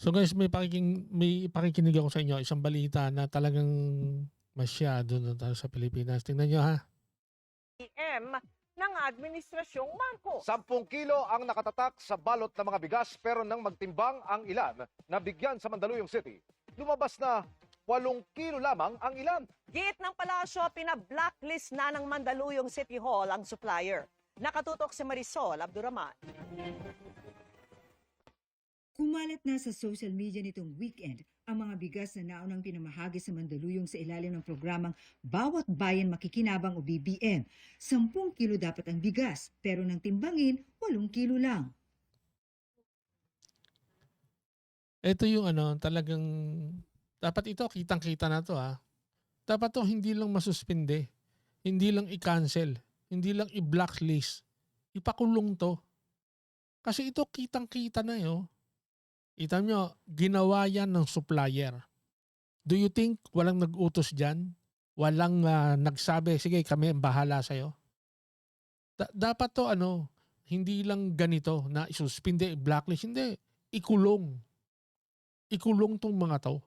So guys, may pakikinig ako sa inyo, isang balita na talagang masyado na tayo sa Pilipinas. Tingnan niyo ha. PM ng Administrasyong Marcos. 10 kilo ang nakatatak sa balot ng mga bigas pero nang magtimbang ang ilan na bigyan sa Mandaluyong City, lumabas na 8 kilo lamang ang ilan. Giit ng palasyo, pina-blacklist na ng Mandaluyong City Hall ang supplier. Nakatutok si Marisol Abduraman. Kumalat na sa social media nitong weekend ang mga bigas na naunang pinamahagi sa Mandaluyong sa ilalim ng programang Bawat Bayan Makikinabang o BBM. 10 kilo dapat ang bigas, pero nang timbangin, 8 kilo lang. Ito yung talagang, dapat ito, kitang-kita na to ha. Dapat to hindi lang masuspinde, hindi lang i-cancel, hindi lang i-blacklist, ipakulong to. Kasi ito kitang-kita na yun. Kita nyo, ginawa yan ng supplier. Do you think walang nag-utos dyan? Walang nagsabi, sige kami ang bahala sa'yo? Dapat to hindi lang ganito na isuspinde, blacklist, hindi. Ikulong. Ikulong tong mga to.